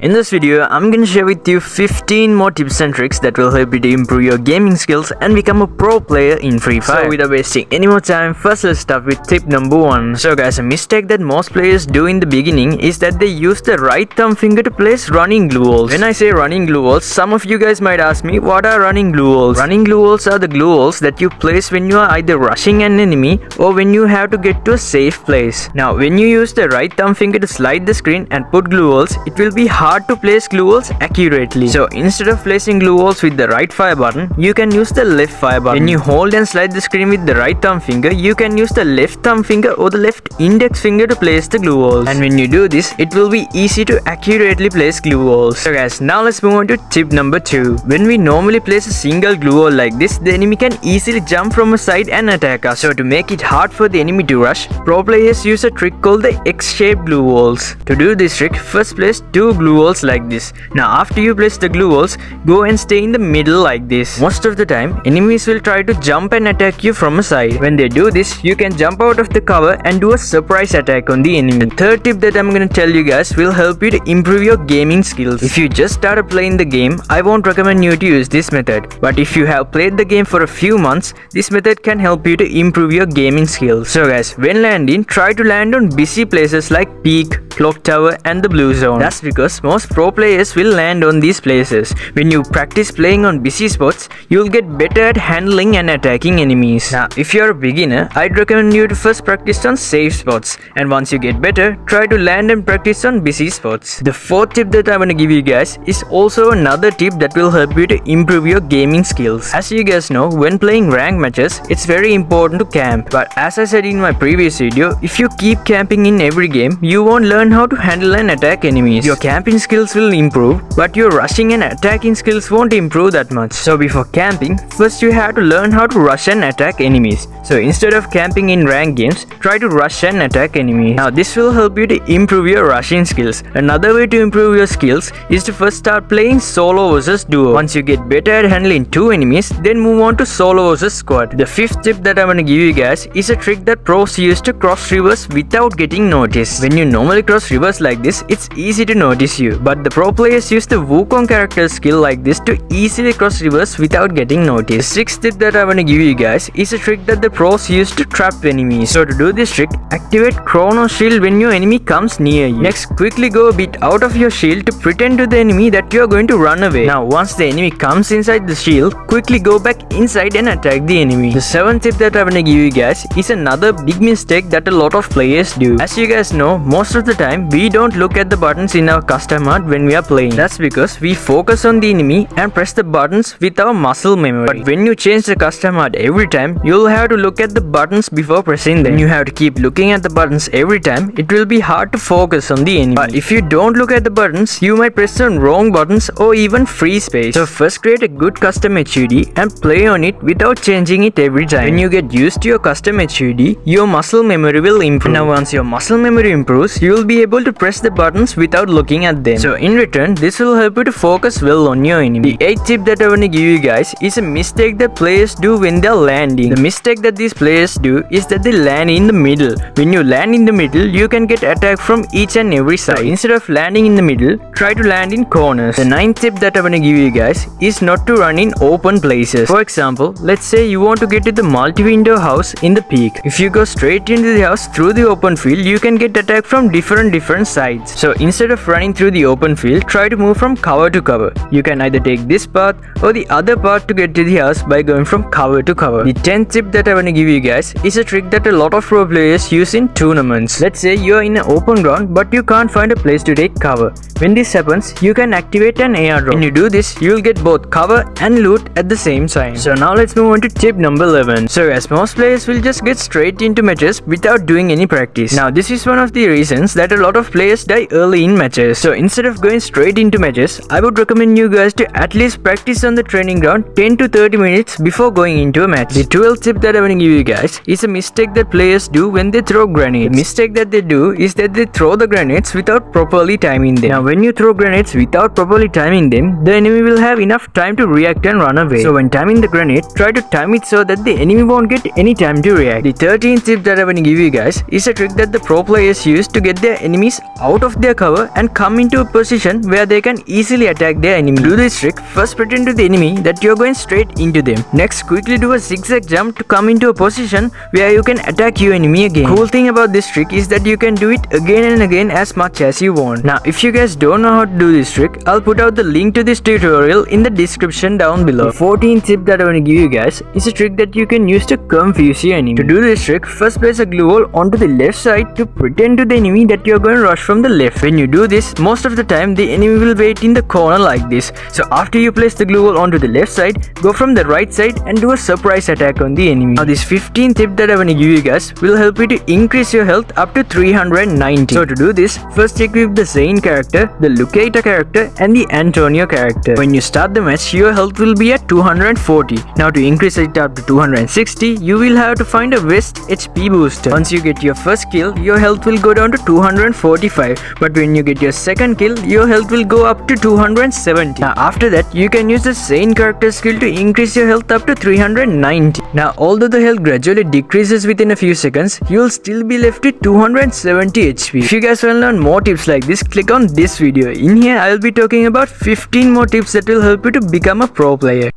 In this video, I'm gonna share with you 15 more tips and tricks that will help you to improve your gaming skills and become a pro player in Free Fire. So without wasting any more time, first let's start with tip number 1. So guys, a mistake that most players do in the beginning is that they use the right thumb finger to place running glue walls. When I say running glue walls, some of you guys might ask me, what are running glue walls? Running glue walls are the glue walls that you place when you are either rushing an enemy or when you have to get to a safe place. Now, when you use the right thumb finger to slide the screen and put glue walls, it will be hard to place glue walls accurately. So instead of placing glue walls with the right fire button, you can use the left fire button. When you hold and slide the screen with the right thumb finger, you can use the left thumb finger or the left index finger to place the glue walls. And when you do this, it will be easy to accurately place glue walls. So guys, now let's move on to tip number 2. When we normally place a single glue wall like this, the enemy can easily jump from a side and attack us. So to make it hard for the enemy to rush, pro players use a trick called the X-shaped glue walls. To do this trick, first place 2 glue walls like this. Now after you place the glue walls, go and stay in the middle like this. Most of the time, enemies will try to jump and attack you from a side. When they do this, you can jump out of the cover and do a surprise attack on the enemy. The third tip that I'm gonna tell you guys will help you to improve your gaming skills. If you just started playing the game, I won't recommend you to use this method. But if you have played the game for a few months, this method can help you to improve your gaming skills. So guys, when landing, try to land on busy places like peak, clock tower and the blue zone. That's because most pro players will land on these places. When you practice playing on busy spots, you'll get better at handling and attacking enemies. Now, if you're a beginner, I'd recommend you to first practice on safe spots. And once you get better, try to land and practice on busy spots. The fourth tip that I'm gonna give you guys is also another tip that will help you to improve your gaming skills. As you guys know, when playing ranked matches, it's very important to camp. But as I said in my previous video, if you keep camping in every game, you won't learn how to handle and attack enemies. Your camping skills will improve, but your rushing and attacking skills won't improve that much. So before camping, first you have to learn how to rush and attack enemies. So instead of camping in ranked games, try to rush and attack enemies. Now this will help you to improve your rushing skills. Another way to improve your skills is to first start playing solo versus duo. Once you get better at handling 2 enemies, then move on to solo versus squad. The fifth tip that I'm gonna give you guys is a trick that pros use to cross rivers without getting noticed. When you normally cross rivers like this, it's easy to notice you, but the pro players use the Wukong character skill like this to easily cross rivers without getting noticed. The sixth tip that I want to give you guys is a trick that the pros use to trap enemies. So to do this trick, activate Chrono Shield when your enemy comes near you. Next, quickly go a bit out of your shield to pretend to the enemy that you are going to run away. Now once the enemy comes inside the shield, quickly go back inside and attack the enemy. The seventh tip that I want to give you guys is another big mistake that a lot of players do. As you guys know, most of the time we don't look at the buttons in our custom HUD when we are playing. That's because we focus on the enemy and press the buttons with our muscle memory. But when you change the custom HUD every time, you'll have to look at the buttons before pressing them. When you have to keep looking at the buttons every time, it will be hard to focus on the enemy. But if you don't look at the buttons, you might press on wrong buttons or even freeze space. So first create a good custom HUD and play on it without changing it every time. When you get used to your custom HUD, your muscle memory will improve. Now once your muscle memory improves, you will be able to press the buttons without looking at them. So in return, this will help you to focus well on your enemy. The 8th tip that I want to give you guys is a mistake that players do when they're landing. The mistake that these players do is that they land in the middle. When you land in the middle, you can get attacked from each and every side. So instead of landing in the middle, try to land in corners. The 9th tip that I want to give you guys is not to run in open places. For example, let's say you want to get to the multi-window house in the peak. If you go straight into the house through the open field, you can get attacked from different sides. So instead of running through the open field, try to move from cover to cover. You can either take this path or the other path to get to the house by going from cover to cover. The 10th tip that I want to give you guys is a trick that a lot of pro players use in tournaments. Let's say you are in an open ground but you can't find a place to take cover. When this happens, you can activate an airdrop. When you do this, you will get both cover and loot at the same time. So now let's move on to tip number 11. So as most players will just get straight into matches without doing any practice. Now this is one of the reasons that a lot of players die early in matches. So instead of going straight into matches, I would recommend you guys to at least practice on the training ground 10 to 30 minutes before going into a match. The 12th tip that I want to give you guys is a mistake that players do when they throw grenades. The mistake that they do is that they throw the grenades without properly timing them. Now when you throw grenades without properly timing them, the enemy will have enough time to react and run away. So when timing the grenade, try to time it so that the enemy won't get any time to react. The 13th tip that I want to give you guys is a trick that the pro players use to get their enemies out of their cover and come into into a position where they can easily attack their enemy. To do this trick, first pretend to the enemy that you're going straight into them. Next, quickly do a zigzag jump to come into a position where you can attack your enemy again. Cool thing about this trick is that you can do it again and again as much as you want. Now, if you guys don't know how to do this trick, I'll put out the link to this tutorial in the description down below. The 14th tip that I want to give you guys is a trick that you can use to confuse your enemy. To do this trick, first place a glue wall onto the left side to pretend to the enemy that you're going to rush from the left. When you do this, most of the time the enemy will wait in the corner like this. So after you place the glue wall onto the left side, go from the right side and do a surprise attack on the enemy. Now this 15th tip that I want to give you guys will help you to increase your health up to 390. So to do this, first equip the Zane character, the Lucata character and the Antonio character. When you start the match, your health will be at 240. Now to increase it up to 260, you will have to find a West HP booster. Once you get your first kill, your health will go down to 245. But when you get your second kill, your health will go up to 270. Now after that, you can use the Zane character skill to increase your health up to 390. Now although the health gradually decreases within a few seconds, you will still be left with 270 HP. If you guys want to learn more tips like this, click on this video. In here, I will be talking about 15 more tips that will help you to become a pro player.